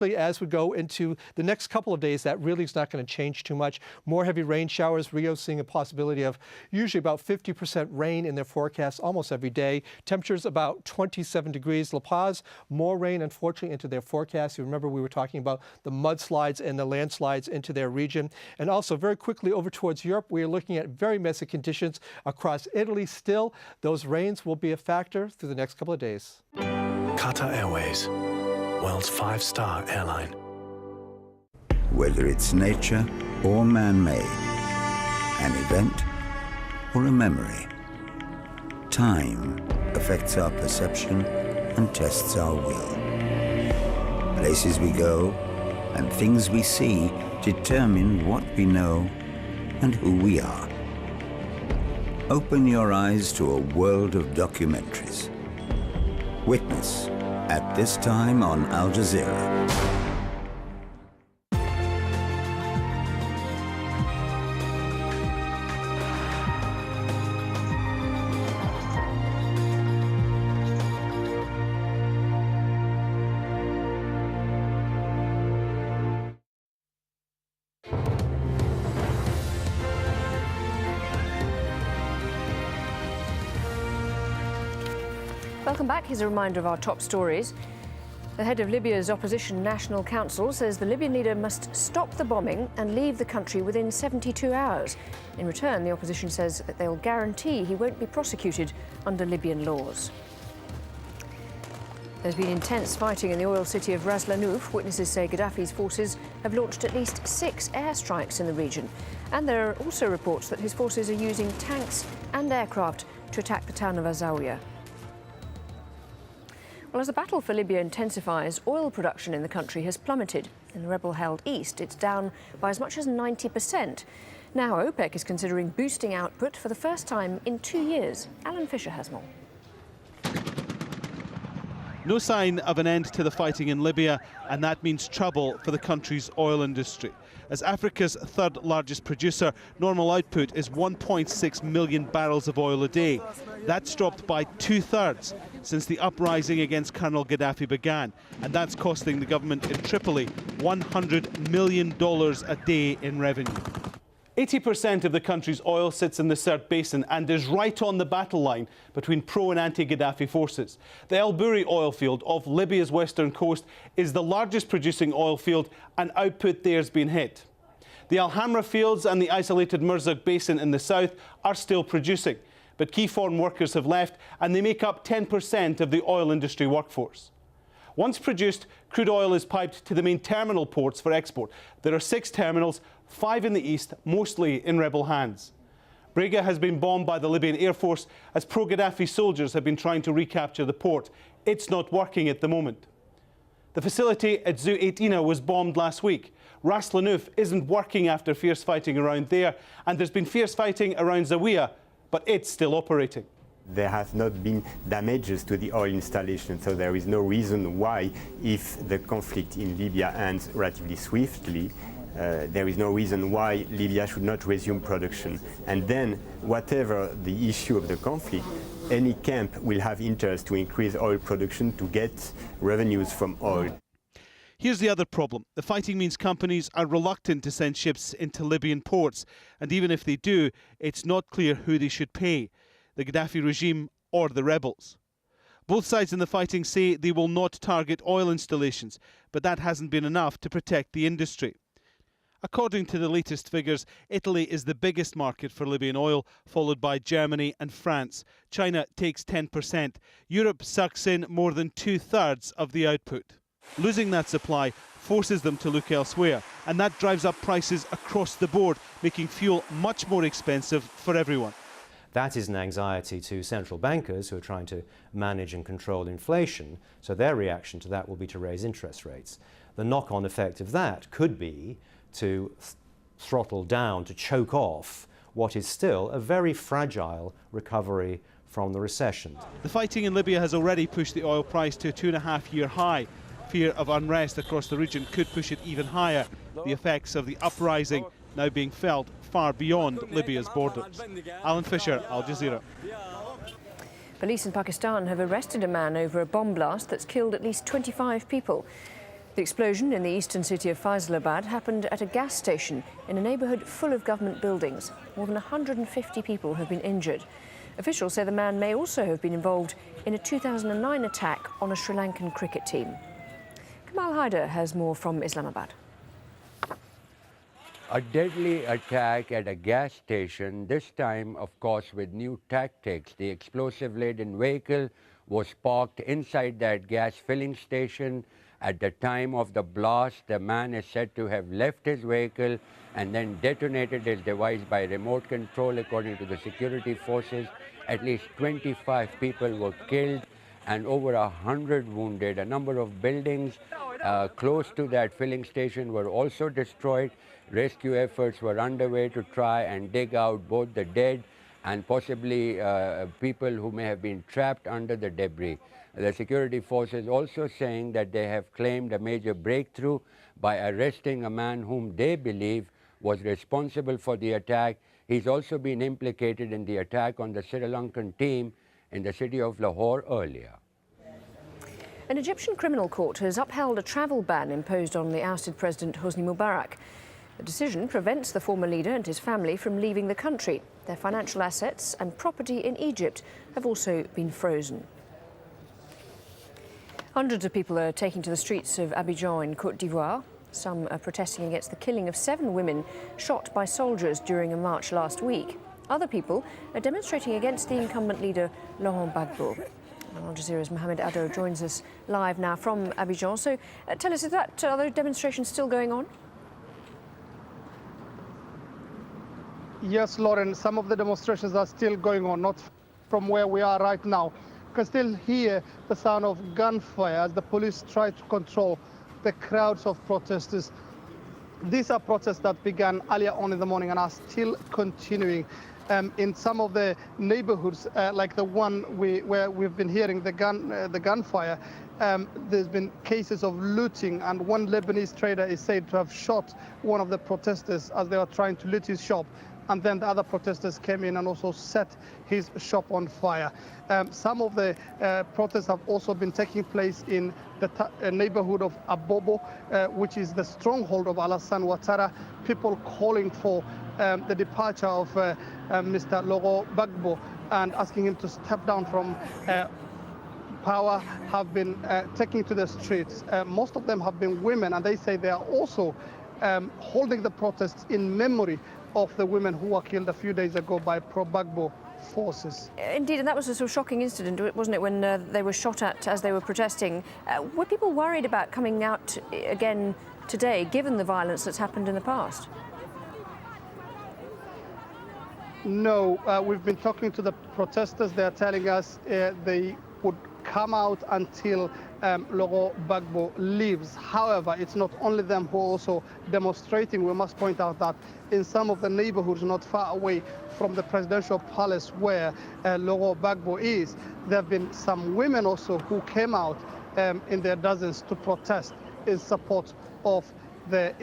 As we go into the next couple of days, that really is not going to change too much. More heavy rain showers. Rio's seeing a possibility of usually about 50% rain in their forecast almost every day. Temperatures about 27 degrees. La Paz, more rain, unfortunately, into their forecast. You remember we were talking about the mudslides and the landslides into their region. And also very quickly over towards Europe, we are looking at very messy conditions across Italy still. Those rains will be a factor through the next couple of days. Qatar Airways, world's 5-star airline. Whether it's nature or man-made, an event or a memory, time affects our perception and tests our will. Places we go and things we see determine what we know and who we are. Open your eyes to a world of documentaries. Witness at this time on AlJazeera. Welcome back. Here's a reminder of our top stories. The head of Libya's opposition National Council says the Libyan leader must stop the bombing and leave the country within 72 hours. In return, the opposition says that they'll guarantee he won't be prosecuted under Libyan laws. There's been intense fighting in the oil city of Ras Lanuf. Witnesses say Gaddafi's forces have launched at least 6 airstrikes in the region. And there are also reports that his forces are using tanks and aircraft to attack the town of Zawiya. Well, as the battle for Libya intensifies, oil production in the country has plummeted. In the rebel-held east, it's down by as much as 90%. Now OPEC is considering boosting output for the first time in 2 years. Alan Fisher has more. No sign of an end to the fighting in Libya, and that means trouble for the country's oil industry. As Africa's third largest producer, normal output is 1.6 million barrels of oil a day. That's dropped by 2/3 since the uprising against Colonel Gaddafi began, and that's costing the government in Tripoli $100 million a day in revenue. 80% of the country's oil sits in the Sirte Basin and is right on the battle line between pro- and anti-Gaddafi forces. The El Bouri oil field off Libya's western coast is the largest producing oil field, and output there's been hit. The Al Hamra fields and the isolated Merzouq Basin in the south are still producing, but key foreign workers have left and they make up 10% of the oil industry workforce. Once produced, crude oil is piped to the main terminal ports for export. There are 6 terminals, 5 in the east, mostly in rebel hands. Brega has been bombed by the Libyan Air Force as pro-Gaddafi soldiers have been trying to recapture the port. It's not working at the moment. The facility at Zu'eitina was bombed last week. Ras Lanuf isn't working after fierce fighting around there, and there's been fierce fighting around Zawiya, but it's still operating. There has not been damages to the oil installation, so there is no reason why, if the conflict in Libya ends relatively swiftly, there is no reason why Libya should not resume production. And then, whatever the issue of the conflict, any camp will have interest to increase oil production to get revenues from oil. Here's the other problem. The fighting means companies are reluctant to send ships into Libyan ports, and even if they do, it's not clear who they should pay, the Gaddafi regime or the rebels. Both sides in the fighting say they will not target oil installations, but that hasn't been enough to protect the industry. According to the latest figures, Italy is the biggest market for Libyan oil, followed by Germany and France. China takes 10%. Europe sucks in more than 2/3 of the output. Losing that supply forces them to look elsewhere, and that drives up prices across the board, making fuel much more expensive for everyone. That is an anxiety to central bankers who are trying to manage and control inflation, so their reaction to that will be to raise interest rates. The knock-on effect of that could be to throttle down, to choke off what is still a very fragile recovery from the recession. The fighting in Libya has already pushed the oil price to a 2.5-year high. Fear of unrest across the region could push it even higher. The effects of the uprising now being felt far beyond Libya's borders. Alan Fisher, Al Jazeera. Police in Pakistan have arrested a man over a bomb blast that's killed at least 25 people. The explosion in the eastern city of Faisalabad happened at a gas station in a neighbourhood full of government buildings. More than 150 people have been injured. Officials say the man may also have been involved in a 2009 attack on a Sri Lankan cricket team. Kamal Haider has more from Islamabad. A deadly attack at a gas station, this time, of course, with new tactics. The explosive-laden vehicle was parked inside that gas filling station. At the time of the blast, the man is said to have left his vehicle and then detonated his device by remote control. According to the security forces, at least 25 people were killed and over 100 wounded. A number of buildings close to that filling station were also destroyed. Rescue efforts were underway to try and dig out both the dead and possibly people who may have been trapped under the debris. The security forces also saying that they have claimed a major breakthrough by arresting a man whom they believe was responsible for the attack. He's also been implicated in the attack on the Sri Lankan team in the city of Lahore earlier. An Egyptian criminal court has upheld a travel ban imposed on the ousted President Hosni Mubarak. The decision prevents the former leader and his family from leaving the country. Their financial assets and property in Egypt have also been frozen. Hundreds of people are taking to the streets of Abidjan in Côte d'Ivoire. Some are protesting against the killing of 7 women shot by soldiers during a march last week. Other people are demonstrating against the incumbent leader, Laurent Gbagbo. AlJazeera's Mohamed Addo joins us live now from Abidjan. So tell us, are those demonstrations still going on? Yes, Lauren, some of the demonstrations are still going on, not from where we are right now. You can still hear the sound of gunfire as the police try to control the crowds of protesters. These are protests that began earlier on in the morning and are still continuing. In some of the neighborhoods, like the one where we've been hearing the gunfire, there's been cases of looting, and one Lebanese trader is said to have shot one of the protesters as they were trying to loot his shop. And then the other protesters came in and also set his shop on fire. Some of the protests have also been taking place in the neighborhood of Abobo, which is the stronghold of Alassane Ouattara. People calling for the departure of Mr. Laurent Gbagbo and asking him to step down from power have been taking to the streets. Most of them have been women, and they say they are also holding the protests in memory of the women who were killed a few days ago by pro-Gbagbo forces. Indeed, and that was a sort of shocking incident, wasn't it, when they were shot at as they were protesting. Were people worried about coming out again today, given the violence that's happened in the past? No, we've been talking to the protesters. They're telling us they would come out until Laurent Gbagbo leaves. However, it's not only them who are also demonstrating. We must point out that in some of the neighborhoods not far away from the presidential palace where Laurent Gbagbo is, there have been some women also who came out in their dozens to protest in support of the